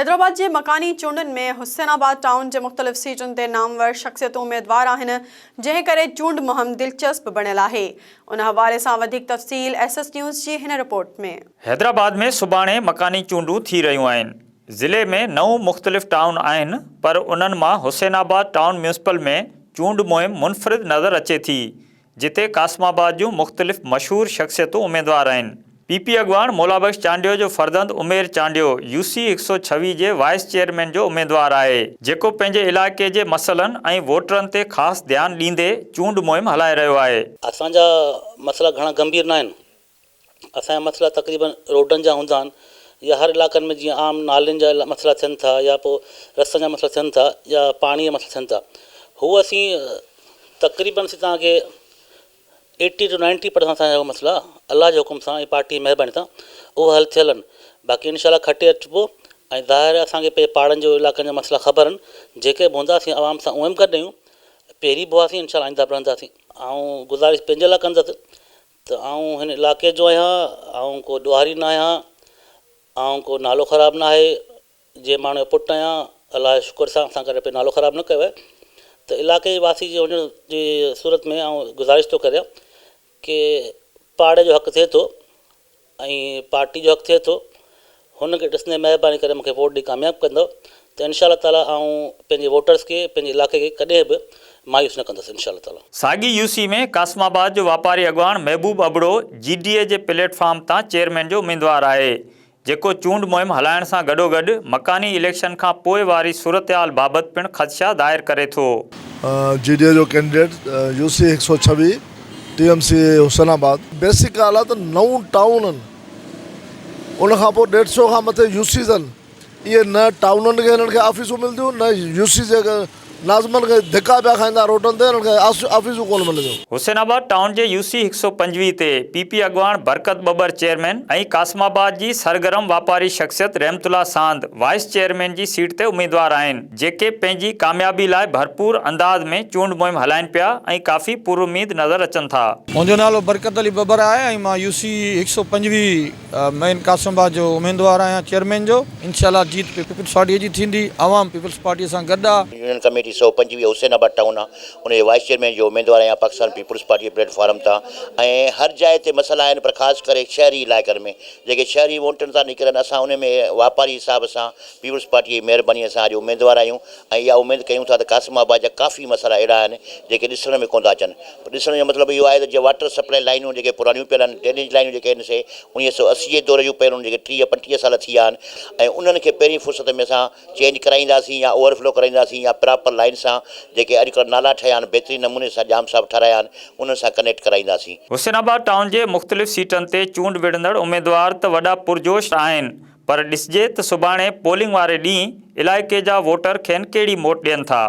हैदराबाद के मकानी चूंडन में हुसैनाबाद टाउन के मुख्तलिफ सीटन ते नामवर शख्सियत उम्मीदवार आहिनि, जंहिं करे चूंड मुहिम दिलचस्प बनियल आहे। उन हवाले सां वधीक तफ़सील SS न्यूज़ की हिन रिपोर्ट में। हैदराबाद में सुभाणे मकानी चूंडूं थी रहियूं आहिनि। ज़िले में 9 मुख़्तलिफ़ टाउन आहिनि, पर उन्हनि मां हुसैनाबाद टाउन म्यूनिसिपल में चूंड मुहिम मुनफ़रिद नज़र अचे थी, जिते कासमाबाद जूं मुख़्तलिफ़ मशहूर शख्सियतूं उम्मीदवार आहिनि। PP अॻवान मोलाबख्श चांडियो जो फर्दंद उमेर चांडियो UC 126 जे वाइस चेयरमैन जो उम्मीदवार आहे, जेको पंहिंजे इलाइक़े जे मसइलनि ऐं वोटरनि ते ख़ासि ध्यानु ॾींदे चूंड मुहिम हलाए रहियो आहे। असांजा मसइला घणा गंभीर न आहिनि। असांजा मसइला तक़रीबन रोडनि जा हूंदा आहिनि, या हर इलाइक़नि में जीअं आम नालियुनि जा मसइला थियनि था, या पोइ रस्तनि जा मसइला थियनि था, या पाणीअ जा मसइला थियनि था। हू असीं तक़रीबन तव्हांखे 80 to 90% असांजा मसइला अल्लाह जे हुकुम सां ऐं पार्टी जी महिरबानी सां उहो हल थियल आहिनि। बाक़ी इनशाला खटे अचिबो ऐं ज़ाहिर असांखे पंहिंजे पहाड़नि जो इलाइक़नि जा मसइला ख़बर आहिनि, जेके बि हूंदा असीं आवाम सां उहे बि गॾु आहियूं। पहिरीं बि हुआसीं, इनशाला आईंदा बि रहंदासीं। ऐं गुज़ारिश पंहिंजे लाइ कंदसि त आऊं हिन इलाइक़े जो आहियां, ऐं को ॾुआरी न आहियां, ऐं को नालो ख़राबु न आहे। जे माण्हू जो पुटु आहियां, अलाह जे शुक्र सां असां करे पे नालो ख़राबु न कयो आहे। त इलाइक़े वासी जे हुजण जी सूरत में गुज़ारिश थो करियां कि पाड़े जो हक़ थिए थो ऐं पार्टी जो हक़ थिए थो, हुनखे ॾिसंदे महिरबानी करे मूंखे वोट ॾेई कामयाबु कंदव त इंशाअल्लाह ताला आऊं पंहिंजे वोटर्स खे, पंहिंजे इलाइक़े खे कॾहिं बि मायूस न कंदुसि इंशाअल्लाह ताला। साॻी UC में कासमाबाद जो वापारी अॻवान महबूब अबड़ो GDA जे प्लेटफॉर्म तां चेयरमैन जो उम्मीदवार आहे, जेको चूंड मुहिम हलाइण सां गॾोगॾु मकानी इलेक्शन खां पोइ वारी सूरतहाल बाबति पिणु ख़दशा ज़ाहिर करे थो। GDA जो candidate UC 126 TMC Hussainabad. Basic ॻाल्हि आहे त 9 टाउन आहिनि, उनखां पोइ 150 खां मथे UCs आहिनि। इहे न टाउननि खे हिननि खे ऑफिसूं मिलंदियूं, न UC जे नाज़मनि खे धिका पिया खाईंदा रोडनि ते, हिननि खे ऑफिसूं कोन मिलंदियूं। हुसैनाबाद टाउन जे UC 125 ते PP अॻवान बरकत बबर चेयरमैन ऐं कासमाबाद जी सरगरम वापारी शख्सियत रहमतुल्लाह सांद वाइस चेयरमैन जी सीट ते उम्मीदवार आहिनि, जेके पंहिंजी कामयाबी लाइ भरपूर अंदाज़ में चूंड मुहिम हलाइनि पिया ऐं काफ़ी पुरुमीद नज़र अचनि था। मुंहिंजो नालो बरकत अली बबर आहे ऐं मां UC 125 मेन कासमाबाद जो उम्मीदवार आहियां, चेयरमैन जो। इंशाअल्लाह जीत पीपल्स पार्टीअ जी थींदी, आवाम पीपल्स पार्टीअ सां गॾु आहे। यूनियन कमेटी 125 हुसैनाबाद टाउन आहे, उनजे वाइस चेयरमैन जो उम्मीदवार आहियां पाकिस्तान पीपल्स पार्टी प्लेटफॉर्म तां। ऐं हर जाइ ते मसइला आहिनि, पर ख़ासि करे शहरी इलाइक़नि में जेके शहरी वोटनि था निकिरनि, असां उन में वापारी हिसाब सां पीपल्स पार्टी जी महिरबानीअ सां अॼु उम्मीदवार आहियूं। ऐं इहा उमेदु कयूं था त कासमाबाद जा काफ़ी मसइला अहिड़ा आहिनि जेके ॾिसण में कोन था अचनि। ॾिसण जो मतिलबु इहो आहे त जीअं वाटर सप्लाई लाइनूं जेके पुराणियूं पियल आहिनि, ड्रेनेज लाइनूं जेके आहिनि से 1980 जे दौर जूं पहिरियों जेके 30-35 साल थी विया आहिनि, ऐं उन्हनि खे पहिरीं फ़ुर्सत में असां चेंज कराईंदासीं या ओवरफ्लो कराईंदासीं, या प्रॉपर लाइन सां जेके अॼुकल्ह नाला ठहिया आहिनि बहितरीन नमूने सां जाम साहब ठाराया आहिनि, उन्हनि सां कनेक्ट कराईंदासीं। हुसैनाबाद टाउन जे मुख़्तलिफ़ सीटनि ते चूंड विढ़ंदड़ उम्मीदवार त वॾा पुरजोश आहिनि, पर ॾिसिजे त सुभाणे पोलिंग वारे ॾींहुं इलाइक़े जा वोटर खेनि कहिड़ी मोट ॾियनि था।